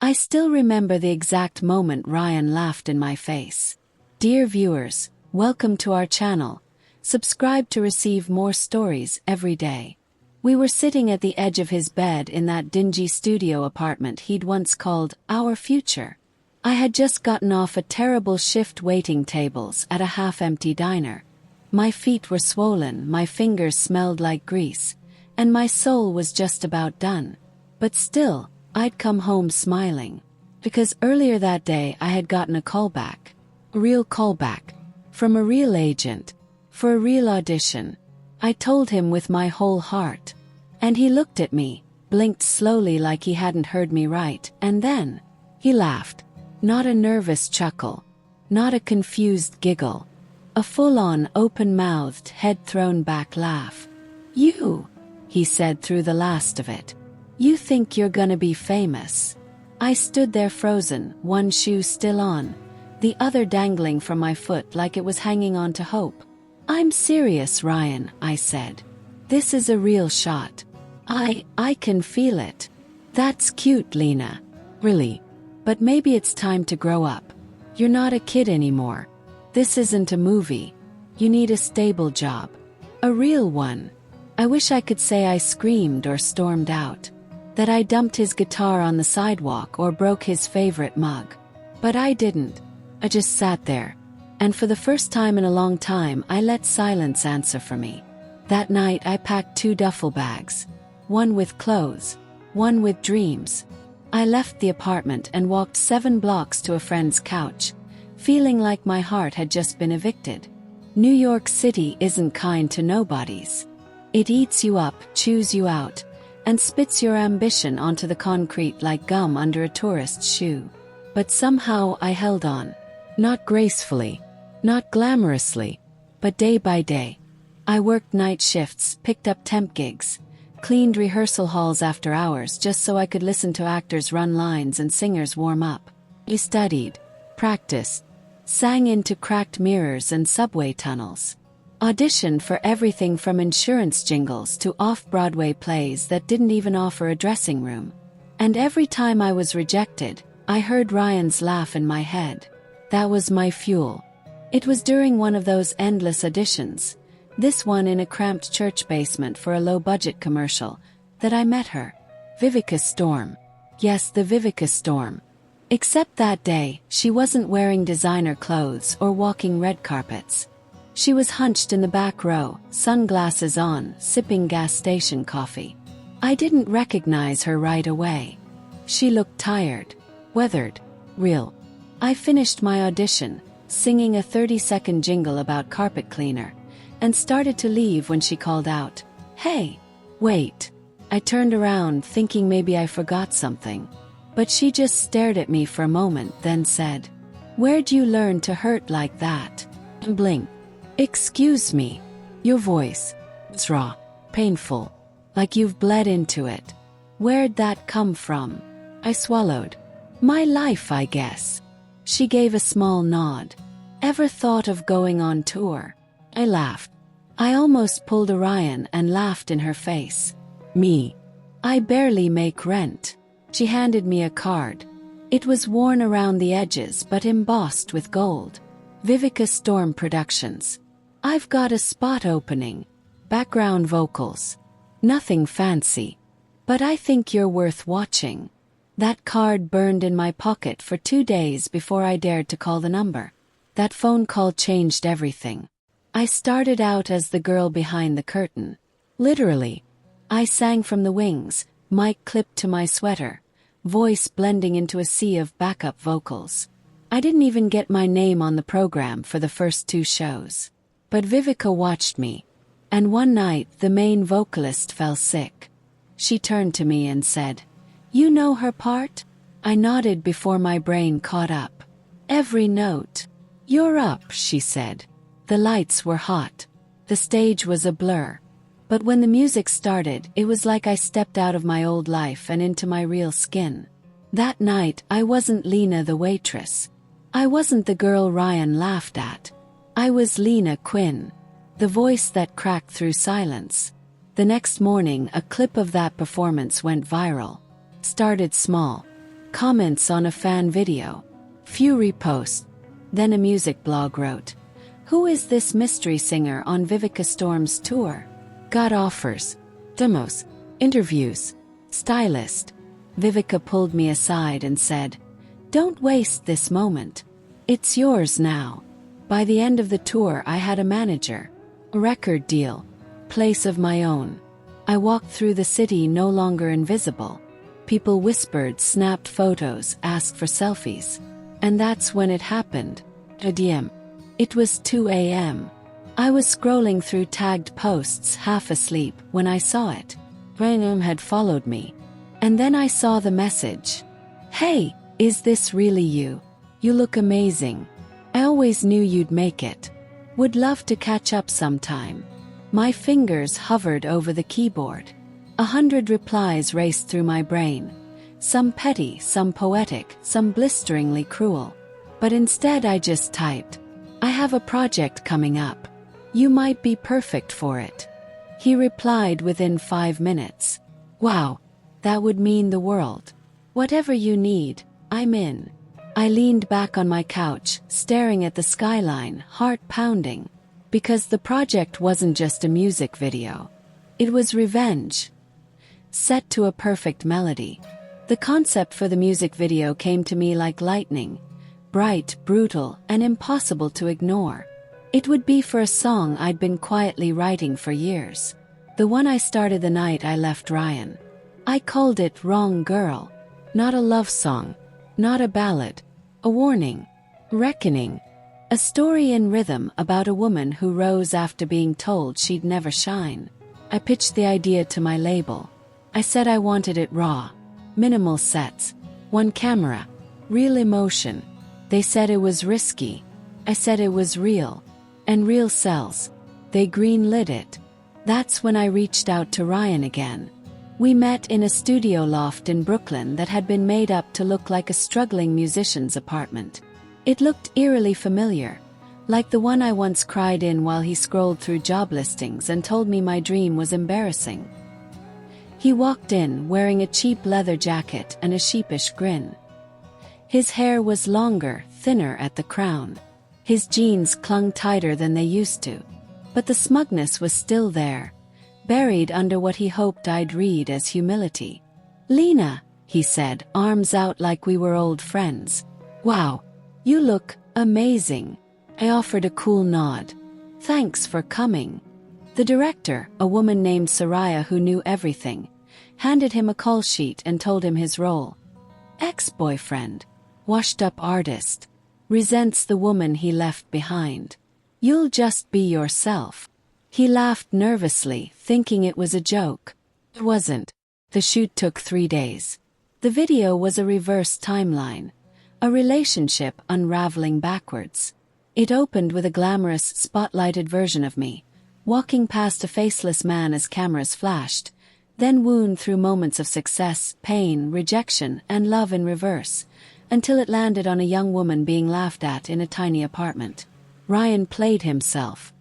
I still remember the exact moment Ryan laughed in my face. Dear viewers, welcome to our channel. Subscribe to receive more stories every day. We were sitting at the edge of his bed in that dingy studio apartment he'd once called our future. I had just gotten off a terrible shift waiting tables at a half-empty diner. My feet were swollen, my fingers smelled like grease, and my soul was just about done. But still, I'd come home smiling. Because earlier that day I had gotten a callback. A real callback. From a real agent. For a real audition. I told him with my whole heart. And he looked at me, blinked slowly like he hadn't heard me right, and then he laughed. Not a nervous chuckle. Not a confused giggle. A full-on, open-mouthed, head-thrown-back laugh. You, he said through the last of it. You think you're gonna be famous. I stood there frozen, one shoe still on, the other dangling from my foot like it was hanging on to hope. I'm serious, Ryan, I said. This is a real shot. I can feel it. That's cute, Lena. Really. But maybe it's time to grow up. You're not a kid anymore. This isn't a movie. You need a stable job. A real one. I wish I could say I screamed or stormed out. That I dumped his guitar on the sidewalk or broke his favorite mug. But I didn't. I just sat there. And for the first time in a long time, I let silence answer for me. That night I packed 2 duffel bags. One with clothes. One with dreams. I left the apartment and walked 7 blocks to a friend's couch, feeling like my heart had just been evicted. New York City isn't kind to nobodies. It eats you up, chews you out, and spits your ambition onto the concrete like gum under a tourist's shoe. But somehow I held on. Not gracefully, not glamorously, but day by day. I worked night shifts, picked up temp gigs, cleaned rehearsal halls after hours just so I could listen to actors run lines and singers warm up. I studied, practiced, sang into cracked mirrors and subway tunnels. Auditioned for everything from insurance jingles to off-Broadway plays that didn't even offer a dressing room. And every time I was rejected, I heard Ryan's laugh in my head. That was my fuel. It was during one of those endless auditions, this one in a cramped church basement for a low-budget commercial, that I met her. Vivica Storm. Yes, the Vivica Storm. Except that day, she wasn't wearing designer clothes or walking red carpets. She was hunched in the back row, sunglasses on, sipping gas station coffee. I didn't recognize her right away. She looked tired, weathered, real. I finished my audition, singing a 30-second jingle about carpet cleaner, and started to leave when she called out, "Hey, wait." I turned around thinking maybe I forgot something. But she just stared at me for a moment, then said, "Where'd you learn to hurt like that?" And blinked. "Excuse me. Your voice. It's raw, painful, like you've bled into it. Where'd that come from?" I swallowed. "My life, I guess." She gave a small nod. "Ever thought of going on tour?" I laughed. I almost pulled a Ryan and laughed in her face. "Me? I barely make rent." She handed me a card. It was worn around the edges but embossed with gold. Vivica Storm Productions. "I've got a spot opening. Background vocals. Nothing fancy. But I think you're worth watching." That card burned in my pocket for 2 days before I dared to call the number. That phone call changed everything. I started out as the girl behind the curtain. Literally. I sang from the wings, mic clipped to my sweater, voice blending into a sea of backup vocals. I didn't even get my name on the program for the first 2 shows. But Vivica watched me. And one night the main vocalist fell sick. She turned to me and said, "You know her part?" I nodded before my brain caught up. "Every note." "You're up," she said. The lights were hot. The stage was a blur. But when the music started, it was like I stepped out of my old life and into my real skin. That night, I wasn't Lena the waitress. I wasn't the girl Ryan laughed at. I was Lena Quinn, the voice that cracked through silence. The next morning, a clip of that performance went viral. Started small. Comments on a fan video. Few reposts. Then a music blog wrote, "Who is this mystery singer on Vivica Storm's tour? Got offers, demos, interviews, stylist." Vivica pulled me aside and said, "Don't waste this moment. It's yours now." By the end of the tour I had a manager, a record deal, place of my own. I walked through the city no longer invisible. People whispered, snapped photos, asked for selfies. And that's when it happened. DM. It was 2 a.m. I was scrolling through tagged posts half asleep when I saw it. Random had followed me. And then I saw the message. "Hey, is this really you? You look amazing. I always knew you'd make it. Would love to catch up sometime." My fingers hovered over the keyboard. 100 replies raced through my brain. Some petty, some poetic, some blisteringly cruel. But instead I just typed, "I have a project coming up. You might be perfect for it." He replied within 5 minutes. "Wow, that would mean the world. Whatever you need, I'm in." I leaned back on my couch, staring at the skyline, heart pounding. Because the project wasn't just a music video. It was revenge. Set to a perfect melody. The concept for the music video came to me like lightning. Bright, brutal, and impossible to ignore. It would be for a song I'd been quietly writing for years. The one I started the night I left Ryan. I called it Wrong Girl. Not a love song. Not a ballad. A warning. Reckoning. A story in rhythm about a woman who rose after being told she'd never shine. I pitched the idea to my label. I said I wanted it raw. Minimal sets. One camera. Real emotion. They said it was risky. I said it was real. And real sells. They green-lit it. That's when I reached out to Ryan again. We met in a studio loft in Brooklyn that had been made up to look like a struggling musician's apartment. It looked eerily familiar, like the one I once cried in while he scrolled through job listings and told me my dream was embarrassing. He walked in wearing a cheap leather jacket and a sheepish grin. His hair was longer, thinner at the crown. His jeans clung tighter than they used to. But the smugness was still there, buried under what he hoped I'd read as humility. "Lena," he said, arms out like we were old friends. "Wow. You look amazing." I offered a cool nod. "Thanks for coming." The director, a woman named Soraya who knew everything, handed him a call sheet and told him his role. Ex-boyfriend. Washed-up artist. Resents the woman he left behind. "You'll just be yourself." He laughed nervously, thinking it was a joke. It wasn't. The shoot took 3 days. The video was a reverse timeline. A relationship unraveling backwards. It opened with a glamorous, spotlighted version of me, walking past a faceless man as cameras flashed, then wound through moments of success, pain, rejection, and love in reverse, until it landed on a young woman being laughed at in a tiny apartment. Ryan played himself.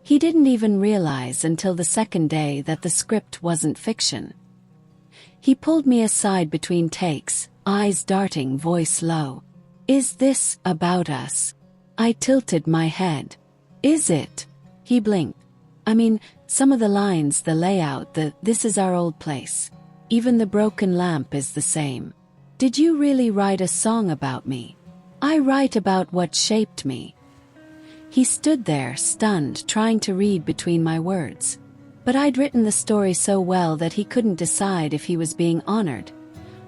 He didn't even realize until the second day that the script wasn't fiction. He pulled me aside between takes, eyes darting, voice low. "Is this about us?" I tilted my head. "Is it?" He blinked. "I mean, some of the lines, the layout, this is our old place. Even the broken lamp is the same. Did you really write a song about me?" "I write about what shaped me." He stood there, stunned, trying to read between my words. But I'd written the story so well that he couldn't decide if he was being honored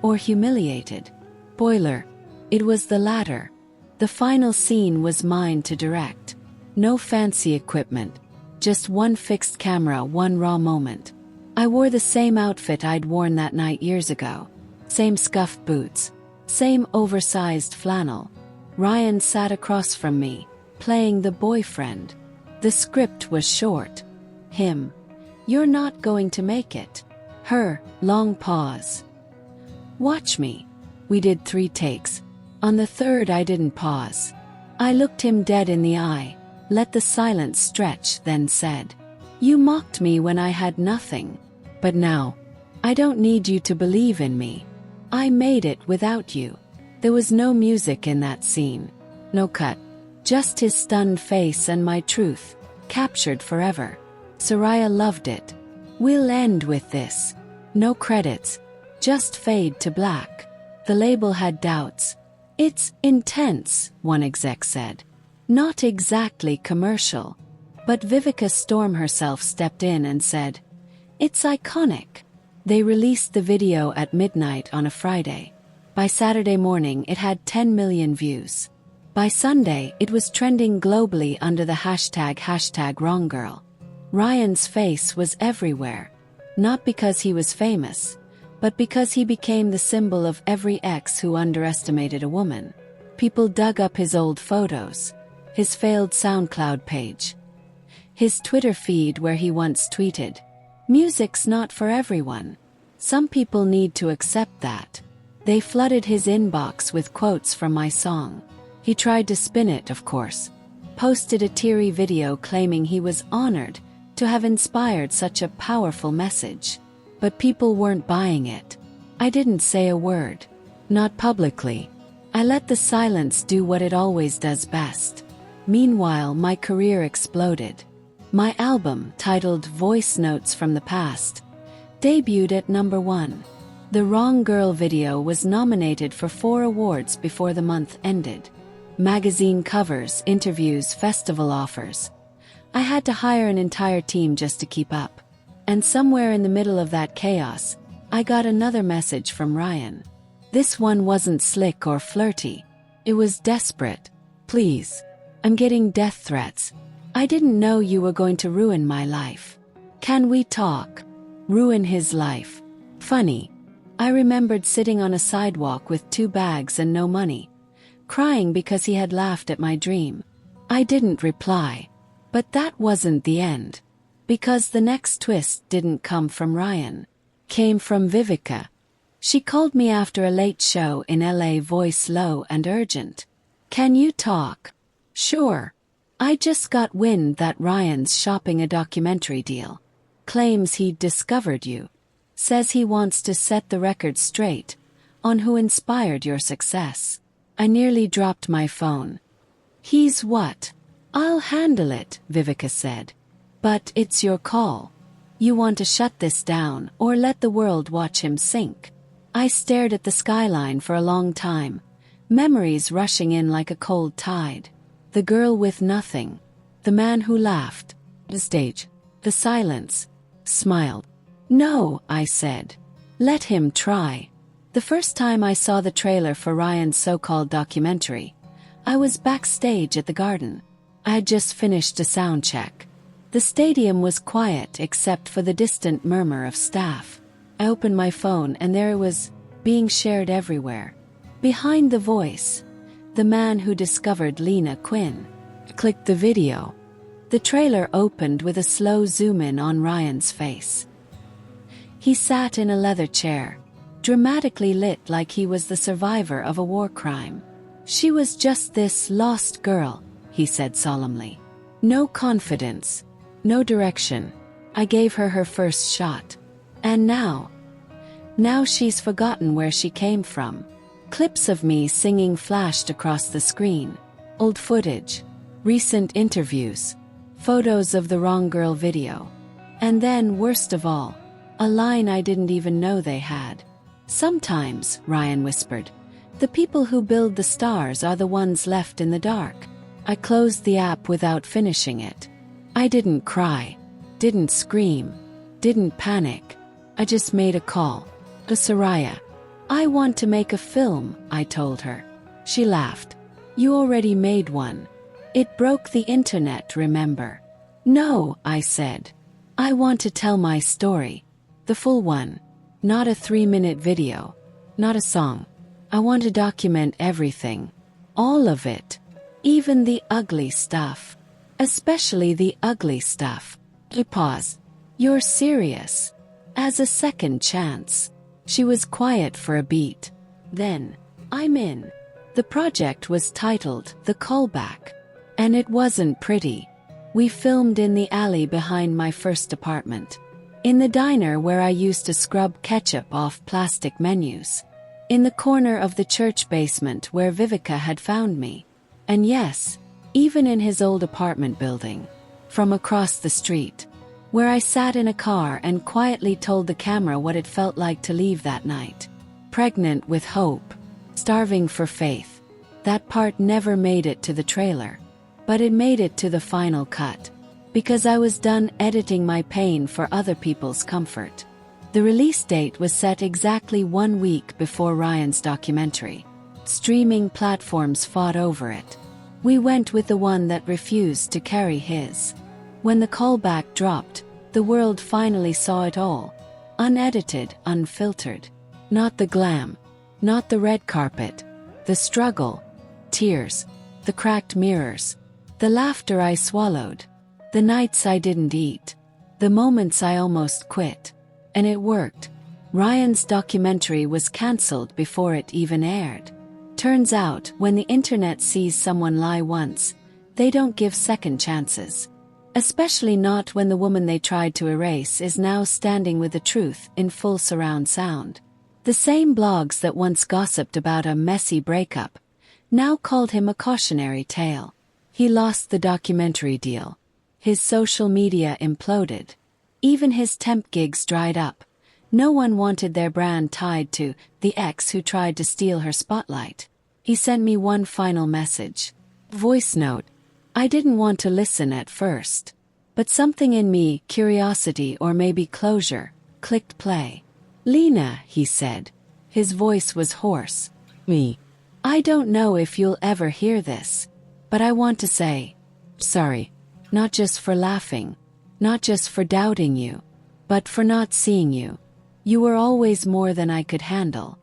or humiliated. Spoiler. It was the latter. The final scene was mine to direct. No fancy equipment. Just one fixed camera, one raw moment. I wore the same outfit I'd worn that night years ago. Same scuffed boots. Same oversized flannel. Ryan sat across from me, playing the boyfriend. The script was short. Him. "You're not going to make it." Her. Long pause. "Watch me." We did 3 takes. On the third I didn't pause. I looked him dead in the eye, let the silence stretch, then said, "You mocked me when I had nothing. But now, I don't need you to believe in me. I made it without you. There was no music in that scene. No cut. Just his stunned face and my truth, captured forever. Soraya loved it. We'll end with this. No credits. Just fade to black. The label had doubts. It's intense, one exec said. Not exactly commercial. But Vivica Storm herself stepped in and said, it's iconic. They released the video at midnight on a Friday. By Saturday morning it had 10 million views. By Sunday it was trending globally under the hashtag #WrongGirl. Ryan's face was everywhere. Not because he was famous, but because he became the symbol of every ex who underestimated a woman. People dug up his old photos, his failed SoundCloud page, his Twitter feed where he once tweeted, "Music's not for everyone. Some people need to accept that." They flooded his inbox with quotes from my song. He tried to spin it, of course. Posted a teary video claiming he was honored to have inspired such a powerful message. But people weren't buying it. I didn't say a word. Not publicly. I let the silence do what it always does best. Meanwhile, my career exploded. My album, titled Voice Notes from the Past, debuted at #1. The Wrong Girl video was nominated for 4 awards before the month ended. Magazine covers, interviews, festival offers. I had to hire an entire team just to keep up. And somewhere in the middle of that chaos, I got another message from Ryan. This one wasn't slick or flirty. It was desperate. "Please. I'm getting death threats. I didn't know you were going to ruin my life. Can we talk?" Ruin his life. Funny. I remembered sitting on a sidewalk with 2 bags and no money, crying because he had laughed at my dream. I didn't reply. But that wasn't the end. Because the next twist didn't come from Ryan. Came from Vivica. She called me after a late show in LA, voice low and urgent. "Can you talk?" "Sure. I just got wind that Ryan's shopping a documentary deal. Claims he discovered you. Says he wants to set the record straight on who inspired your success." I nearly dropped my phone. "He's what?" "I'll handle it," Vivica said. "But it's your call. You want to shut this down or let the world watch him sink?" I stared at the skyline for a long time, memories rushing in like a cold tide. The girl with nothing. The man who laughed. The stage. The silence. Smiled. "No," I said. "Let him try." The first time I saw the trailer for Ryan's so-called documentary, I was backstage at the Garden. I had just finished a sound check. The stadium was quiet except for the distant murmur of staff. I opened my phone and there it was, being shared everywhere. Behind the voice, the man who discovered Lena Quinn. Clicked the video. The trailer opened with a slow zoom-in on Ryan's face. He sat in a leather chair, dramatically lit like he was the survivor of a war crime. "She was just this lost girl," he said solemnly. "No confidence. No direction. I gave her her first shot. And now she's forgotten where she came from." Clips of me singing flashed across the screen. Old footage. Recent interviews. Photos of the Wrong Girl video. And then, worst of all, a line I didn't even know they had. "Sometimes," Ryan whispered, "the people who build the stars are the ones left in the dark." I closed the app without finishing it. I didn't cry. Didn't scream. Didn't panic. I just made a call. To Soraya. "I want to make a film," I told her. She laughed. "You already made one. It broke the internet, remember?" "No," I said. "I want to tell my story. The full one. Not a 3-minute video. Not a song. I want to document everything. All of it. Even the ugly stuff. Especially the ugly stuff." He paused. "You're serious?" "As a second chance." She was quiet for a beat. Then, "I'm in." The project was titled The Callback. And it wasn't pretty. We filmed in the alley behind my first apartment. In the diner where I used to scrub ketchup off plastic menus. in the corner of the church basement where Vivica had found me. And yes, even in his old apartment building, from across the street, where I sat in a car and quietly told the camera what it felt like to leave that night. Pregnant with hope, starving for faith. That part never made it to the trailer, but it made it to the final cut, because I was done editing my pain for other people's comfort. The release date was set exactly 1 week before Ryan's documentary. Streaming platforms fought over it. We went with the one that refused to carry his. When the callback dropped, the world finally saw it all. Unedited, unfiltered. Not the glam. Not the red carpet. The struggle. Tears. The cracked mirrors. The laughter I swallowed. The nights I didn't eat. The moments I almost quit. And it worked. Ryan's documentary was cancelled before it even aired. Turns out, when the internet sees someone lie once, they don't give second chances. Especially not when the woman they tried to erase is now standing with the truth in full surround sound. The same blogs that once gossiped about a messy breakup now called him a cautionary tale. He lost the documentary deal. His social media imploded. Even his temp gigs dried up. No one wanted their brand tied to the ex who tried to steal her spotlight. He sent me one final message. Voice note. I didn't want to listen at first. But something in me, curiosity or maybe closure, clicked play. Lena, he said. His voice was hoarse. Me. I don't know if you'll ever hear this, but I want to say, sorry. Not just for laughing. Not just for doubting you, but for not seeing you. You were always more than I could handle.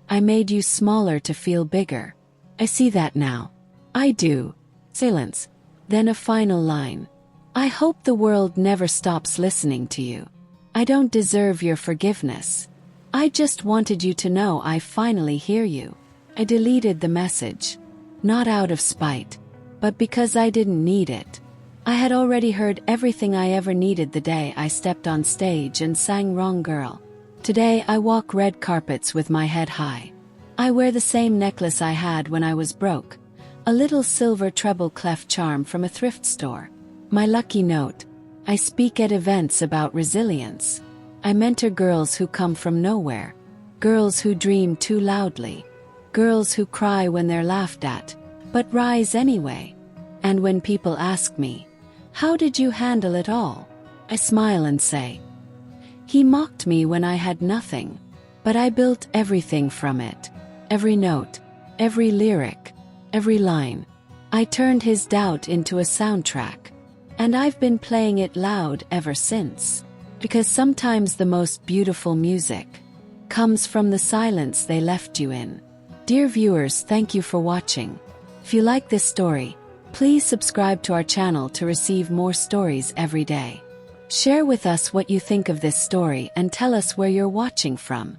I made you smaller to feel bigger. I see that now. I do. Silence. Then a final line. I hope the world never stops listening to you. I don't deserve your forgiveness. I just wanted you to know I finally hear you. I deleted the message. Not out of spite, but because I didn't need it. I had already heard everything I ever needed the day I stepped on stage and sang Wrong Girl. Today I walk red carpets with my head high. I wear the same necklace I had when I was broke, a little silver treble clef charm from a thrift store. My lucky note. I speak at events about resilience. I mentor girls who come from nowhere, girls who dream too loudly, girls who cry when they're laughed at, but rise anyway. And when people ask me, how did you handle it all? I smile and say, he mocked me when I had nothing, but I built everything from it. Every note, every lyric, every line. I turned his doubt into a soundtrack, and I've been playing it loud ever since. Because sometimes the most beautiful music comes from the silence they left you in. Dear viewers, thank you for watching. If you like this story, please subscribe to our channel to receive more stories every day. Share with us what you think of this story and tell us where you're watching from.